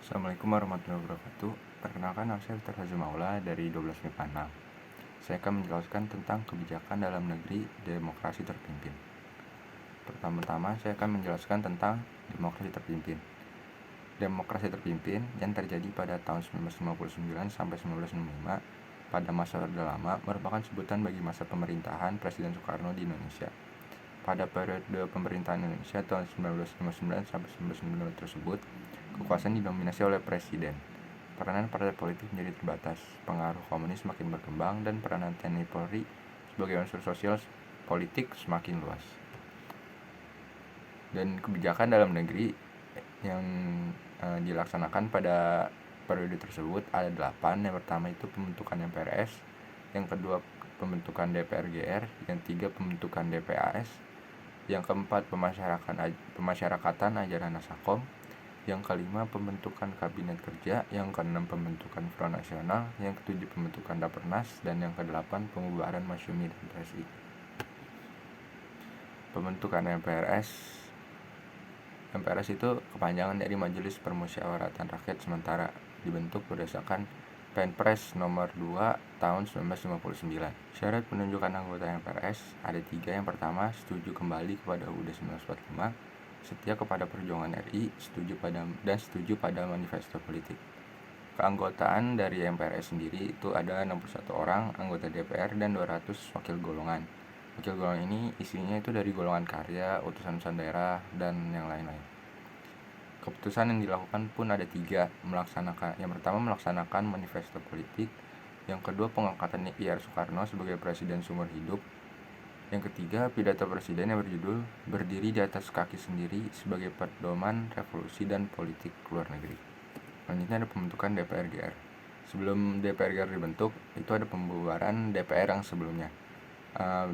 Assalamualaikum warahmatullahi wabarakatuh. Perkenalkan, nama saya Dr. Hazim Maula dari 12 MIPA 6. Saya akan menjelaskan tentang kebijakan dalam negeri demokrasi terpimpin. Pertama-tama saya akan menjelaskan tentang demokrasi terpimpin. Demokrasi terpimpin yang terjadi pada tahun 1959 sampai 1965 pada masa Orde Lama merupakan sebutan bagi masa pemerintahan Presiden Soekarno di Indonesia. Pada periode pemerintahan Indonesia tahun 1959 sampai 1995 tersebut, kekuasaan didominasi oleh presiden. Peranan partai politik menjadi terbatas, pengaruh komunis semakin berkembang, dan peranan TNI Polri sebagai unsur sosial politik semakin luas. Dan kebijakan dalam negeri yang dilaksanakan pada periode tersebut ada 8. Yang pertama itu pembentukan MPRS, yang kedua pembentukan DPR-GR, yang ketiga pembentukan DPAS, yang keempat pemasyarakatan ajaran Nasakom, yang kelima pembentukan kabinet kerja, yang keenam pembentukan Front Nasional, yang ketujuh pembentukan Dapernas, dan yang kedelapan pembubaran Masyumi dan PSI. Pembentukan MPRS itu kepanjangan dari Majelis Permusyawaratan Rakyat Sementara, dibentuk berdasarkan Perpres nomor 2 tahun 1959. Syarat penunjukan anggota MPRS ada 3. Yang pertama, setuju kembali kepada UUD 1945, setia kepada perjuangan RI, setuju pada manifesto politik. Keanggotaan dari MPRS sendiri itu ada 61 orang anggota DPR dan 200 wakil golongan. Wakil golongan ini isinya itu dari golongan karya, utusan daerah, dan yang lain-lain. Keputusan yang dilakukan pun ada 3. Yang pertama melaksanakan manifesto politik, yang kedua pengangkatan IR Soekarno sebagai presiden seumur hidup, yang ketiga pidato presiden yang berjudul "Berdiri di atas kaki sendiri sebagai pedoman revolusi dan politik luar negeri". Selanjutnya ada pembentukan DPR-GR. Sebelum DPR-GR dibentuk, itu ada pembubaran DPR yang sebelumnya.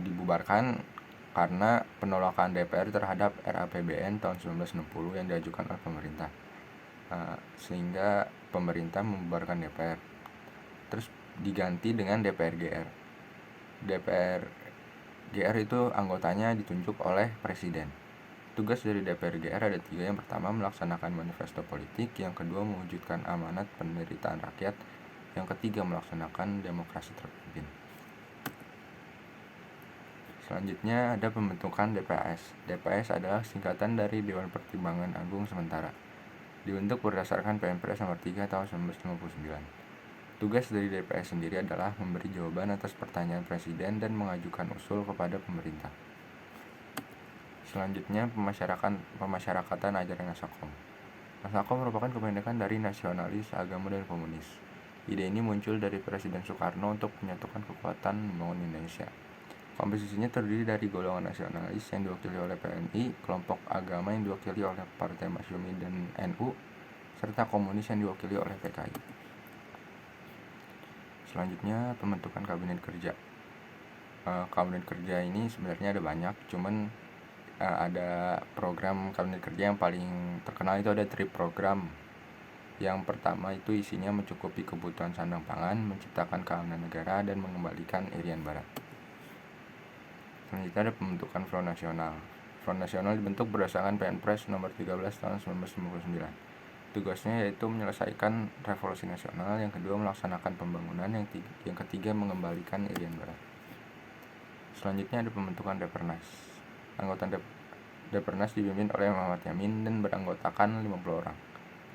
Dibubarkan karena penolakan DPR terhadap RAPBN tahun 1960 yang diajukan oleh pemerintah, sehingga pemerintah membubarkan DPR. Terus diganti dengan DPR-GR. DPR-GR itu anggotanya ditunjuk oleh presiden. Tugas dari DPR-GR ada 3. Yang pertama melaksanakan manifesto politik, yang kedua mewujudkan amanat penderitaan rakyat, yang ketiga melaksanakan demokrasi terpimpin. Selanjutnya ada pembentukan DPAS. DPAS adalah singkatan dari Dewan Pertimbangan Agung Sementara. Dibentuk berdasarkan Perpres nomor 3 tahun 1959. Tugas dari DPAS sendiri adalah memberi jawaban atas pertanyaan presiden dan mengajukan usul kepada pemerintah. Selanjutnya pemasyarakatan ajaran Nasakom. Nasakom merupakan kependekan dari nasionalis, agama, dan komunis. Ide ini muncul dari Presiden Soekarno untuk menyatukan kekuatan membangun Indonesia. Komposisinya terdiri dari golongan nasionalis yang diwakili oleh PNI, kelompok agama yang diwakili oleh Partai Masyumi dan NU, serta komunis yang diwakili oleh PKI. Selanjutnya pembentukan kabinet kerja. Kabinet kerja ini sebenarnya ada banyak, cuman ada program kabinet kerja yang paling terkenal itu ada TRIP program. Yang pertama itu isinya mencukupi kebutuhan sandang pangan, menciptakan keamanan negara, dan mengembalikan Irian Barat. Selanjutnya ada pembentukan Front Nasional. Front Nasional dibentuk berdasarkan Perpres nomor 13 tahun 1999. Tugasnya yaitu menyelesaikan revolusi nasional, yang kedua melaksanakan pembangunan, yang ketiga mengembalikan Irian Barat. Selanjutnya ada pembentukan Dapernas. Anggota Dapernas dipimpin oleh Muhammad Yamin dan beranggotakan 50 orang.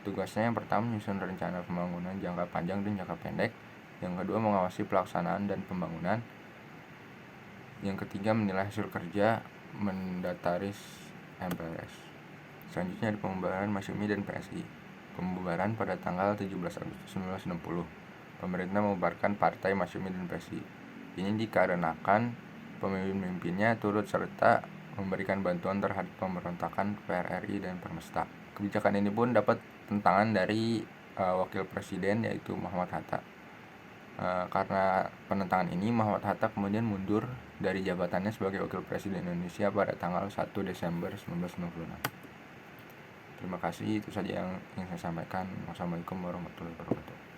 Tugasnya yang pertama menyusun rencana pembangunan jangka panjang dan jangka pendek, yang kedua mengawasi pelaksanaan dan pembangunan, yang ketiga menilai hasil kerja mendataris MPRS. Selanjutnya ada pembubaran Masyumi dan PSI. Pembubaran pada tanggal 17 Agustus 1960. Pemerintah membubarkan Partai Masyumi dan PSI. Ini dikarenakan pemimpin-pemimpinnya turut serta memberikan bantuan terhadap pemberontakan PRRI dan Permesta. Kebijakan ini pun dapat tentangan dari wakil presiden yaitu Muhammad Hatta. Karena penentangan ini, Muhammad Hatta kemudian mundur dari jabatannya sebagai wakil presiden Indonesia pada tanggal 1 Desember 1996. Terima kasih, itu saja yang ingin saya sampaikan. Wassalamualaikum warahmatullahi wabarakatuh.